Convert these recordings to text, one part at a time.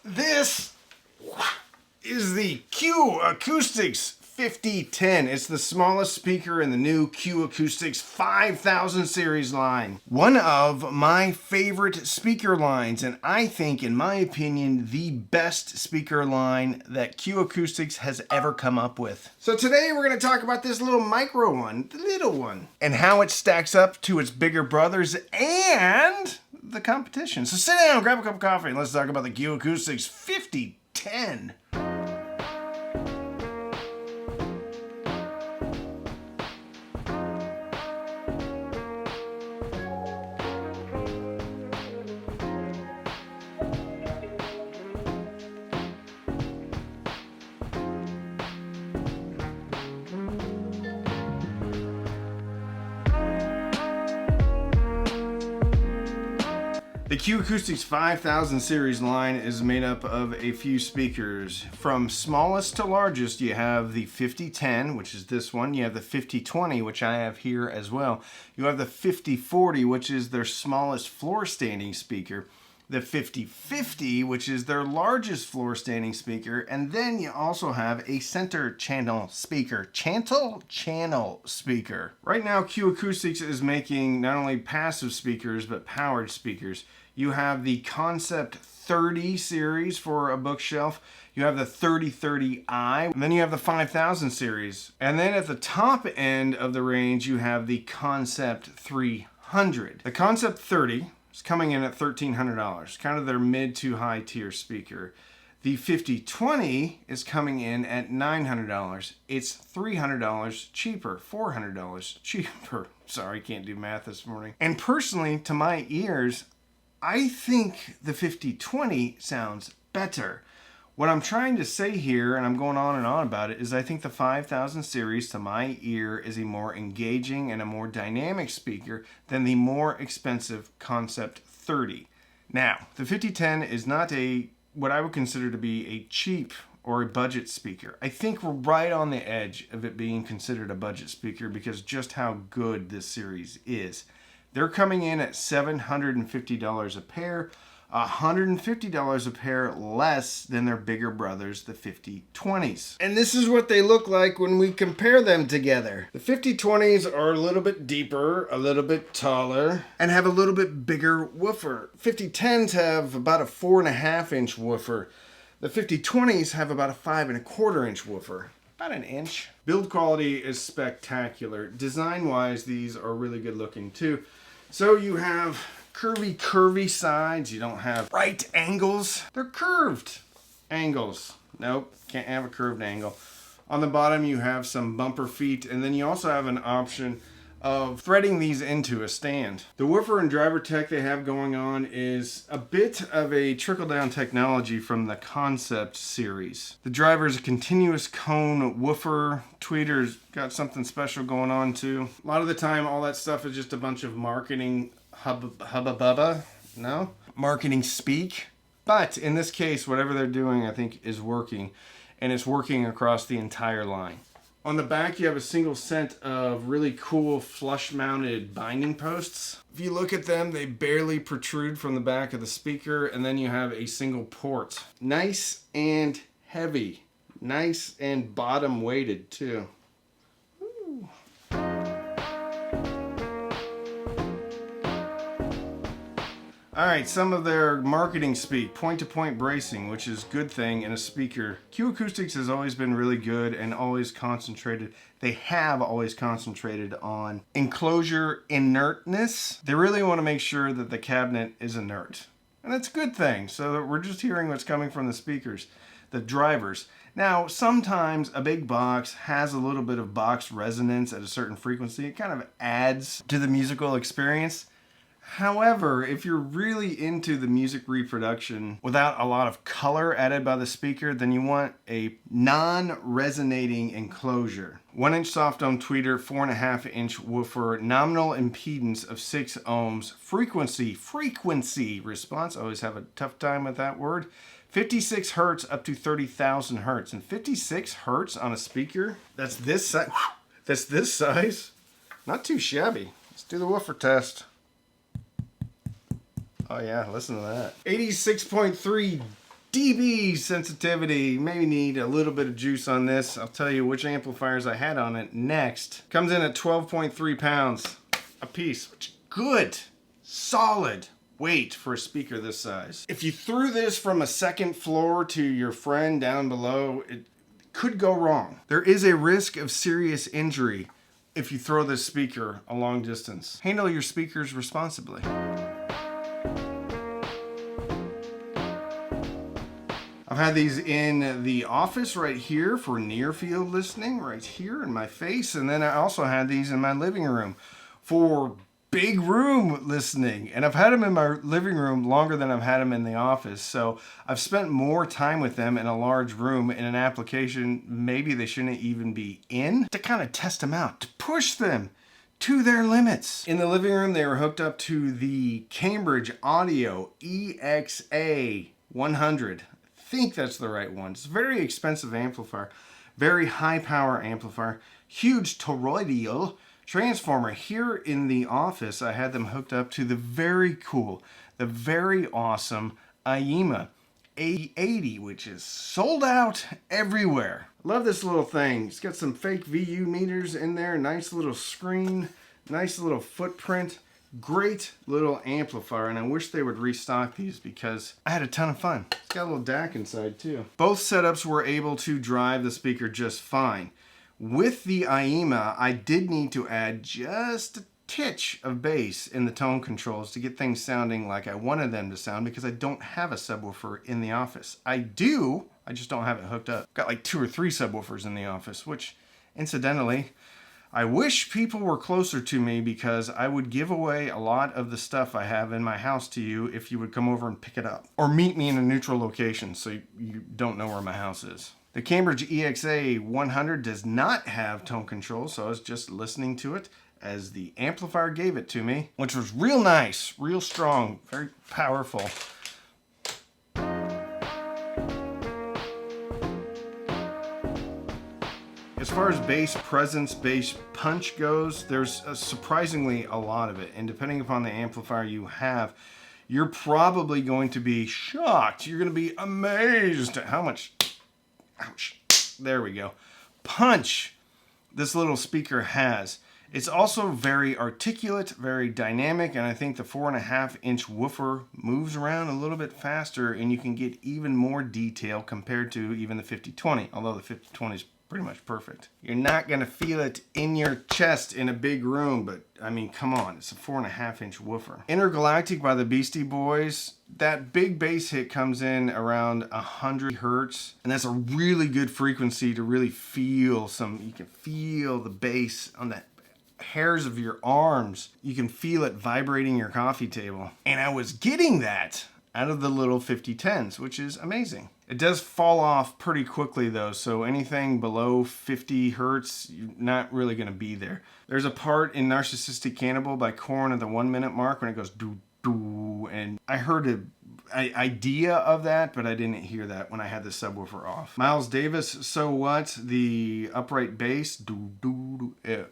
This is the Q Acoustics 5010. It's the smallest speaker in the new Q Acoustics 5000 series line. One of my favorite speaker lines, and I think, in my opinion, the best speaker line that Q Acoustics has ever come up with. So today we're going to talk about this little micro one, the little one, and how it stacks up to its bigger brothers and the competition. So sit down, grab a cup of coffee, and let's talk about the Q Acoustics 5010. The Q Acoustics 5000 series line is made up of a few speakers. From smallest to largest, you have the 5010, which is this one. You have the 5020, which I have here as well. You have the 5040, which is their smallest floor standing speaker. The 5050, which is their largest floor standing speaker. And then you also have a center channel speaker. Channel speaker. Right now, Q Acoustics is making not only passive speakers, but powered speakers. You have the Concept 30 series for a bookshelf. You have the 3030i. And then you have the 5000 series. And then at the top end of the range, you have the Concept 300. The Concept 30 is coming in at $1,300, kind of their mid to high tier speaker. The 5020 is coming in at $900. It's $300 cheaper, $400 cheaper. Sorry, can't do math this morning. And personally, to my ears, I think the 5020 sounds better. What I'm trying to say here, and I'm going on and on about it, is I think the 5000 series, to my ear, is a more engaging and a more dynamic speaker than the more expensive Concept 30. Now, the 5010 is not what I would consider to be a cheap or a budget speaker. I think we're right on the edge of it being considered a budget speaker because just how good this series is. They're coming in at $750 a pair, $150 a pair less than their bigger brothers, the 5020s. And this is what they look like when we compare them together. The 5020s are a little bit deeper, a little bit taller, and have a little bit bigger woofer. 5010s have about a 4.5-inch woofer. The 5020s have about a 5.25-inch woofer. About an inch. Build quality is spectacular. Design-wise, these are really good looking too. So you have curvy sides. You don't have right angles. They're curved angles. Nope, can't have a curved angle. On the bottom, you have some bumper feet, and then you also have an option of threading these into a stand. The woofer and driver tech they have going on is a bit of a trickle-down technology from the Concept series. The driver is a continuous cone woofer. Tweeter's got something special going on too. A lot of the time, all that stuff is just a bunch of marketing marketing speak. But in this case, whatever they're doing, I think is working, and it's working across the entire line. On the back, you have a single set of really cool flush-mounted binding posts. If you look at them, they barely protrude from the back of the speaker, and then you have a single port. Nice and heavy. Nice and bottom-weighted, too. Ooh. All right, some of their marketing speak, point-to-point bracing, which is a good thing in a speaker. Q Acoustics has always been really good and always concentrated. They have always concentrated on enclosure inertness. They really want to make sure that the cabinet is inert. And that's a good thing, so that we're just hearing what's coming from the speakers, the drivers. Now, sometimes a big box has a little bit of box resonance at a certain frequency. It kind of adds to the musical experience. However, if you're really into the music reproduction without a lot of color added by the speaker, then you want a non-resonating enclosure. 1-inch soft dome tweeter, 4.5-inch woofer, nominal impedance of 6 ohms, frequency response. I always have a tough time with that word. 56 hertz up to 30,000 hertz. And 56 hertz on a speaker, that's this size. Not too shabby. Let's do the woofer test. Oh yeah, listen to that. 86.3 dB sensitivity. Maybe need a little bit of juice on this. I'll tell you which amplifiers I had on it next. Comes in at 12.3 pounds a piece, which is good, solid weight for a speaker this size. If you threw this from a second floor to your friend down below, it could go wrong. There is a risk of serious injury if you throw this speaker a long distance. Handle your speakers responsibly. I've had these in the office right here for near field listening, right here in my face. And then I also had these in my living room for big room listening. And I've had them in my living room longer than I've had them in the office. So I've spent more time with them in a large room in an application maybe they shouldn't even be in, to kind of test them out, to push them to their limits. In the living room, they were hooked up to the Cambridge Audio EXA 100. Think that's the right one. It's a very expensive amplifier, very high power amplifier, huge toroidal transformer. Here in the office, I had them hooked up to the very cool, the very awesome IEMA A80, which is sold out everywhere. Love this little thing. It's got some fake VU meters in there, nice little screen, nice little footprint. Great little amplifier, and I wish they would restock these because I had a ton of fun. It's got a little DAC inside too. Both setups were able to drive the speaker just fine. With the IEMA, I did need to add just a titch of bass in the tone controls to get things sounding like I wanted them to sound, because I don't have a subwoofer in the office. I do, I just don't have it hooked up. Got like 2 or 3 subwoofers in the office, which incidentally, I wish people were closer to me, because I would give away a lot of the stuff I have in my house to you if you would come over and pick it up. Or meet me in a neutral location so you don't know where my house is. The Cambridge EXA 100 does not have tone control, so I was just listening to it as the amplifier gave it to me, which was real nice, real strong, very powerful. As far as bass presence, bass punch goes, there's surprisingly a lot of it. And depending upon the amplifier you have, you're probably going to be shocked. You're going to be amazed at how much, ouch, there we go, punch this little speaker has. It's also very articulate, very dynamic, and I think the 4.5-inch woofer moves around a little bit faster, and you can get even more detail compared to even the 5020, although the 5020 is pretty much perfect. You're not gonna feel it in your chest in a big room, but I mean, come on, it's a 4.5-inch woofer. Intergalactic by the Beastie Boys, that big bass hit comes in around 100 hertz, and that's a really good frequency to really feel you can feel the bass on the hairs of your arms. You can feel it vibrating your coffee table. And I was getting that out of the little 5010s, which is amazing. It does fall off pretty quickly though, so anything below 50 hertz, you're not really gonna be there. There's a part in Narcissistic Cannibal by Korn at the 1 minute mark when it goes doo doo, and I heard an idea of that, but I didn't hear that when I had the subwoofer off. Miles Davis, So What, the upright bass, doo doo doo,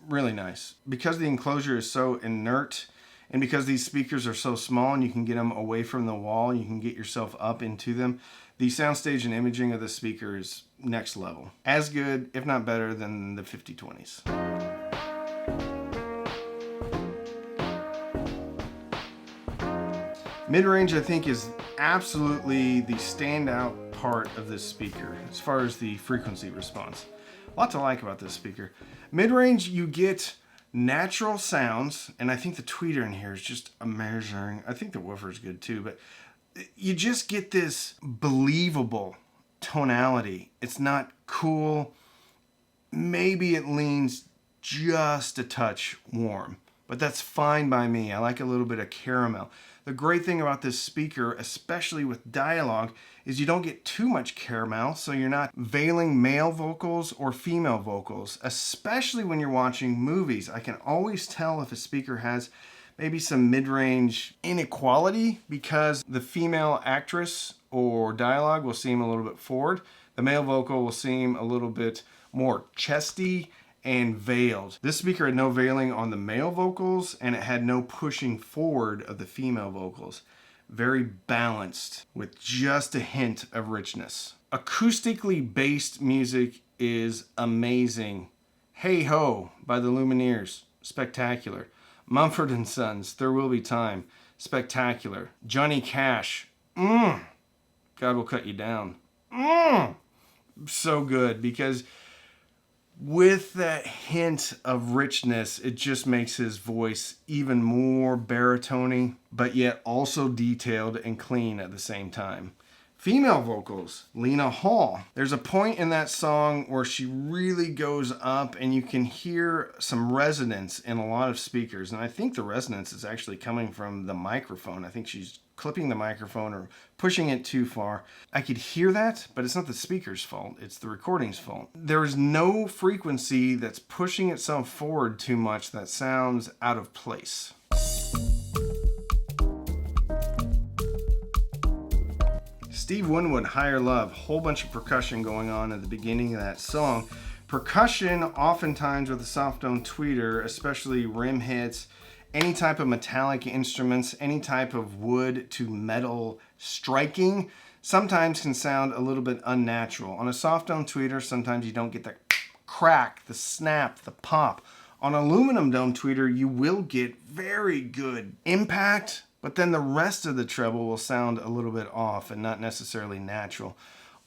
really nice. Because the enclosure is so inert, and because these speakers are so small and you can get them away from the wall, you can get yourself up into them, the soundstage and imaging of the speaker is next level. As good, if not better, than the 5020s. Mid-range, I think, is absolutely the standout part of this speaker as far as the frequency response. A lot to like about this speaker. Mid-range, you get natural sounds, and I think the tweeter in here is just amazing. I think the woofer is good too, but you just get this believable tonality. It's not cool. Maybe it leans just a touch warm, but that's fine by me. I like a little bit of caramel. The great thing about this speaker, especially with dialogue, is you don't get too much caramel, so you're not veiling male vocals or female vocals, especially when you're watching movies. I can always tell if a speaker has maybe some mid-range inequality because the female actress or dialogue will seem a little bit forward. The male vocal will seem a little bit more chesty and veiled. This speaker had no veiling on the male vocals, and it had no pushing forward of the female vocals. very balanced with just a hint of richness. Acoustically based music is amazing. Hey Ho by the Lumineers, spectacular. Mumford & Sons, There Will Be Time, spectacular. Johnny Cash, God Will Cut You Down. So good, because with that hint of richness, it just makes his voice even more baritone-y, but yet also detailed and clean at the same time. Female vocals, Lena Hall. There's a point in that song where she really goes up and you can hear some resonance in a lot of speakers. And I think the resonance is actually coming from the microphone. I think she's clipping the microphone or pushing it too far. I could hear that, but it's not the speaker's fault. It's the recording's fault. There is no frequency that's pushing itself forward too much that sounds out of place. Steve Winwood, Higher Love, whole bunch of percussion going on at the beginning of that song. Percussion, oftentimes with a soft tone tweeter, especially rim hits, any type of metallic instruments, any type of wood to metal striking, sometimes can sound a little bit unnatural. On a soft tone tweeter, sometimes you don't get the crack, the snap, the pop. On aluminum dome tweeter, you will get very good impact, but then the rest of the treble will sound a little bit off and not necessarily natural.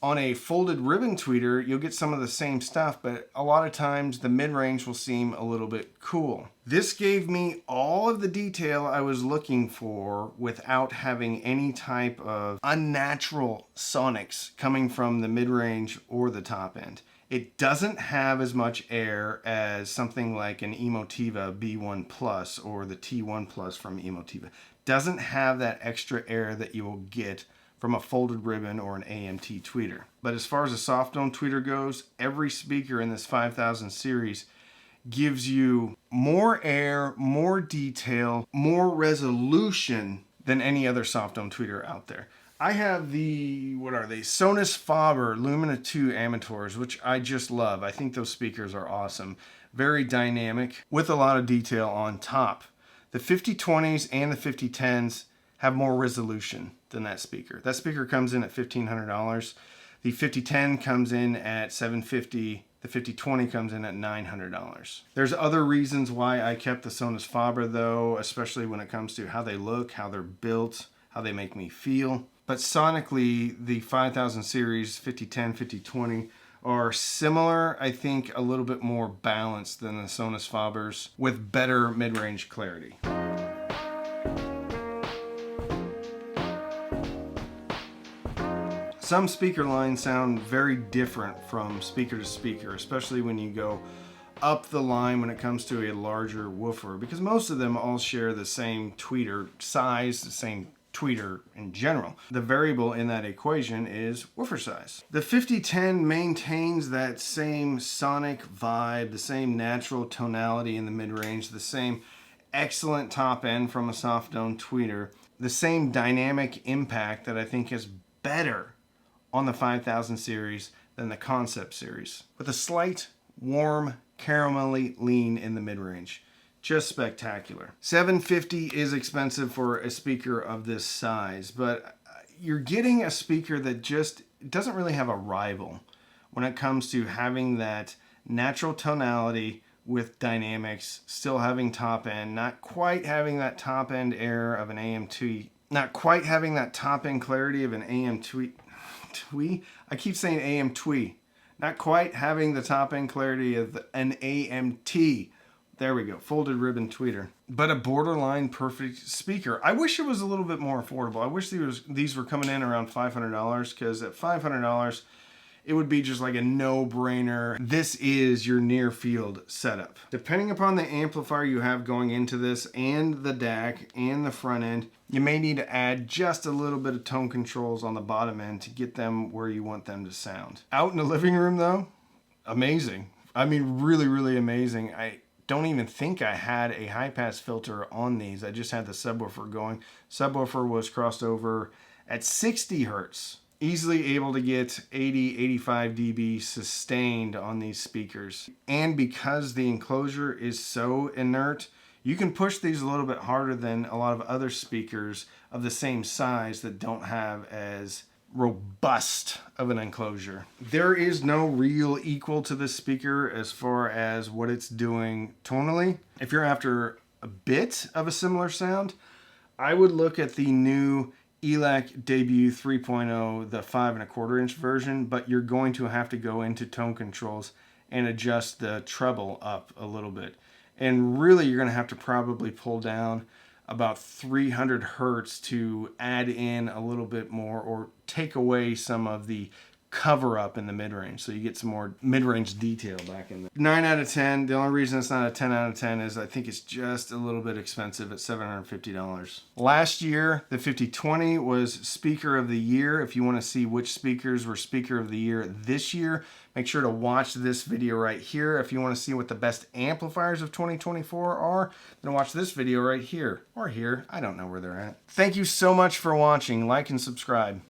On a folded ribbon tweeter, you'll get some of the same stuff, but a lot of times the mid-range will seem a little bit cool. This gave me all of the detail I was looking for without having any type of unnatural sonics coming from the mid-range or the top end. It doesn't have as much air as something like an Emotiva B1 Plus or the T1 Plus from Emotiva. Doesn't have that extra air that you will get from a folded ribbon or an AMT tweeter. But as far as a soft dome tweeter goes, every speaker in this 5000 series gives you more air, more detail, more resolution than any other soft dome tweeter out there. I have the, Sonus Faber Lumina 2 Amateurs, which I just love. I think those speakers are awesome. Very dynamic with a lot of detail on top. The 5020s and the 5010s have more resolution than that speaker. That speaker comes in at $1,500. The 5010 comes in at $750. The 5020 comes in at $900. There's other reasons why I kept the Sonus Faber though, especially when it comes to how they look, how they're built, how they make me feel. But sonically, the 5000 series, 5010, 5020, are similar, I think a little bit more balanced than the Sonus Fabers with better mid-range clarity. Some speaker lines sound very different from speaker to speaker, especially when you go up the line when it comes to a larger woofer, because most of them all share the same tweeter size, the same tweeter in general. The variable in that equation is woofer size. The 5010 maintains that same sonic vibe, the same natural tonality in the mid-range, the same excellent top end from a soft dome tweeter, the same dynamic impact that I think is better on the 5000 series than the Concept series, with a slight warm caramelly lean in the mid-range. Just spectacular. $750 is expensive for a speaker of this size, but you're getting a speaker that just doesn't really have a rival when it comes to having that natural tonality with dynamics, still having top end, not quite having that top end air of an AM Twee, not quite having that top end clarity of an AM Twee. I keep saying AM Twee. Not quite having the top end clarity of an AMT. There we go, folded ribbon tweeter. But a borderline perfect speaker. I wish it was a little bit more affordable. I wish these were coming in around $500, because at $500, it would be just like a no-brainer. This is your near field setup. Depending upon the amplifier you have going into this and the DAC and the front end, you may need to add just a little bit of tone controls on the bottom end to get them where you want them to sound. Out in the living room though, amazing. I mean, really, really amazing. I don't even think I had a high pass filter on these. I just had the subwoofer going. Subwoofer was crossed over at 60 hertz. Easily able to get 80, 85 dB sustained on these speakers. And because the enclosure is so inert, You can push these a little bit harder than a lot of other speakers of the same size that don't have as robust of an enclosure. There is no real equal to this speaker as far as what it's doing tonally. If you're after a bit of a similar sound, I would look at the new ELAC Debut 3.0, the 5¼ inch version, but you're going to have to go into tone controls and adjust the treble up a little bit. And really, you're going to have to probably pull down about 300 hertz to add in a little bit more or take away some of the cover up in the mid-range, so you get some more mid-range detail back in there. 9 out of 10. The only reason it's not a 10 out of 10 is I think it's just a little bit expensive at $750. Last year, the 5020 was Speaker of the Year. If you want to see which speakers were Speaker of the Year this year, make sure to watch this video right here. If you want to see what the best amplifiers of 2024 are, then watch this video right here or here. I don't know where they're at. Thank you so much for watching. Like and subscribe.